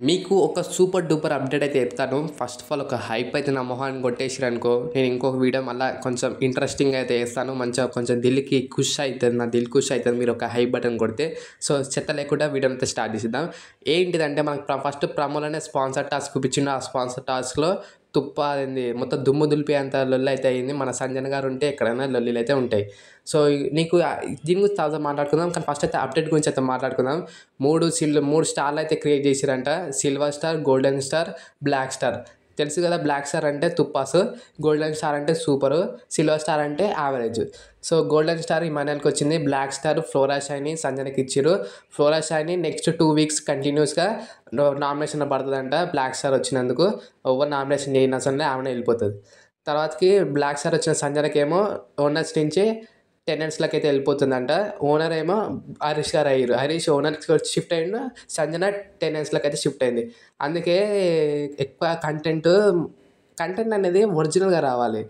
మీకు ఒక super duper update అయితే చెప్తాను. ఫస్ట్ ఆఫ్ ఆల్ ఒక హైప్ అయితే నా మొహాన్ని కొట్టేసిరనుకో, నేను ఇంకొక వీడియో మళ్ళా కొంచెం ఇంట్రెస్టింగ్‌గా అయితే చేస్తాను. మంచిగా కొంచెం దిల్‌కి ఖుష్ అయితది. నా దిల్ ఖుష్ అయితది మీరు ఒక హైప్ బటన్ కొడితే. సో, చెత్త లేకుండా వీడియోని అయితే స్టార్ట్ చేసేద్దాం. ఏంటిదంటే మనకు ఫస్ట్ ప్రమోలోనే స్పాన్సర్ టాస్క్ చూపించిండు. ఆ స్పాన్సర్ టాస్క్‌లో అదేంది మొత్తం దుమ్ము దులిపేంత లొల్లి అయితే అయింది. మన సంజన గారు ఉంటే ఎక్కడైనా లొల్లిలు అయితే ఉంటాయి. సో, నీకు దీని గురించి తర్వాత మాట్లాడుకుందాం. కానీ ఫస్ట్ అయితే అప్డేట్ గురించి అయితే మాట్లాడుకుందాం. 3 స్టార్లు అయితే క్రియేట్ చేసిరంట. Silver star, golden star, black star. తెలుసు కదా, బ్లాక్ స్టార్ అంటే తుప్పాసు, గోల్డెన్ స్టార్ అంటే సూపరు, సిల్వర్ స్టార్ అంటే యావరేజ్. సో, గోల్డెన్ స్టార్ ఇమాన్యుయల్‌కి వచ్చింది. బ్లాక్ స్టార్ ఫ్లోరా షైనీ సంజనకి ఇచ్చిర్రు. ఫ్లోరా షైనీ నెక్స్ట్ 2 వీక్స్ కంటిన్యూస్‌గా నామినేషన్‌లో పడుతదంట బ్లాక్ స్టార్ వచ్చినందుకు. ఎవరు నామినేషన్ చేయనవసరం లే, ఆమెనే వెళ్ళిపోతది. తర్వాతకి బ్లాక్ స్టార్ వచ్చిన సంజనకేమో ఓనర్స్ నుంచి టెనెంట్స్‌లకైతే వెళ్ళిపోతుందంట. ఓనర్ ఏమో హరీష్ గారు అయ్యిర్రు. హరీష్ ఓనర్స్‌కి షిఫ్ట్ అయ్యిండు. సంజన టెనెంట్స్‌లకైతే షిఫ్ట్ అయింది. అందుకే ఎక్కువ కంటెంట్ అనేది ఒరిజినల్‌గా రావాలి.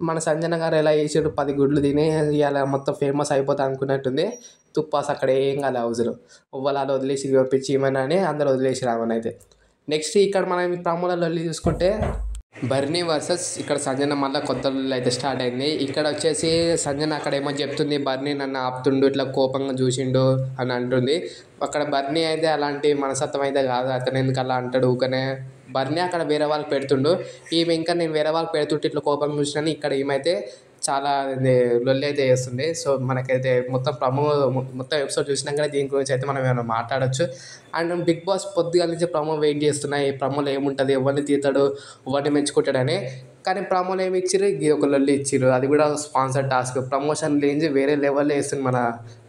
మన సంజన గారు ఎలా చేసిర్రు, 10 గుడ్లు తిని ఇయాల మొత్తం ఫేమస్ అయిపోతా అనుకున్నట్టుంది. తుప్పాస్ అక్కడ ఏం కాలే హౌస్‌లో. ఎవ్వలాలు వదిలేసి పిచ్చి ఈమెనని అందరూ వదిలేసిర్రు ఆమెనైతే. నెక్స్ట్ ఇక్కడ మనం ప్రమోల లొల్లి చూసుకుంటే బర్నీ వర్సెస్ ఇక్కడ సంజన మళ్ళీ కొత్త లొల్లి అయితే స్టార్ట్ అయింది. ఇక్కడ వచ్చేసి సంజన అక్కడ ఏమో చెప్తుంది, బర్నీ నన్ను ఆపుతుండు, ఇట్లా కోపంగా చూసిండు అని అంటుంది. అక్కడ బర్నీ అయితే అలాంటి మనస్తత్వం అయితే కాదు. అతను ఎందుకు అలా అంటాడు ఊకనే. బర్నీ అక్కడ వేరే వాళ్ళకి పెడుతుండు. ఈమె ఇంకా నేను వేరే వాళ్ళకి పెడుతుంటే ఇట్లా కోపంగా చూసినాను. ఇక్కడ ఈమైతే చాలా లొల్లి అయితే చేస్తుంది. సో, మనకైతే మొత్తం ఎపిసోడ్ చూసినాకనే దీని గురించి అయితే మనం ఏమైనా మాట్లాడొచ్చు. అండ్ బిగ్ బాస్ పొద్దుగాల నుంచి వెయిట్ చేస్తున్నాయి. ఈ ప్రమోలో ఏముంటుంది, ఎవరిని తీస్తాడు, ఎవరిని మెచ్చుకుంటాడని. కానీ ప్రమోలో ఏమి ఇచ్చిర్రు, ఇది ఒక లొల్లి ఇచ్చిర్రు. అది కూడా స్పాన్సర్ టాస్క్. ప్రమోషన్ లేని వేరే లెవెల్లో వేస్తుంది మన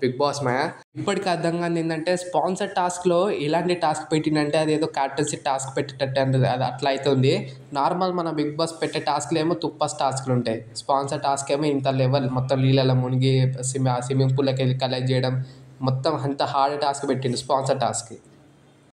బిగ్ బాస్ మాయ. ఇప్పటికి అర్థం కాదు ఏంటంటే, స్పాన్సర్ టాస్క్లో ఇలాంటి టాస్క్ పెట్టిందంటే అదేదో క్యాప్టెన్సీ టాస్క్ పెట్టేటట్టు అంటే అది అట్లా అవుతుంది. నార్మల్ మన బిగ్ బాస్ పెట్టే టాస్క్లు ఏమో తుప్పస్ టాస్క్లు ఉంటాయి. స్పాన్సర్ టాస్క్ ఏమో ఇంత లెవెల్ మొత్తం నీళ్ళలో మునిగి స్విమ్మింగ్ పూల్లోకి వెళ్ళి కలెక్ట్ చేయడం, మొత్తం అంత హార్డ్ టాస్క్ పెట్టిండు స్పాన్సర్ టాస్క్.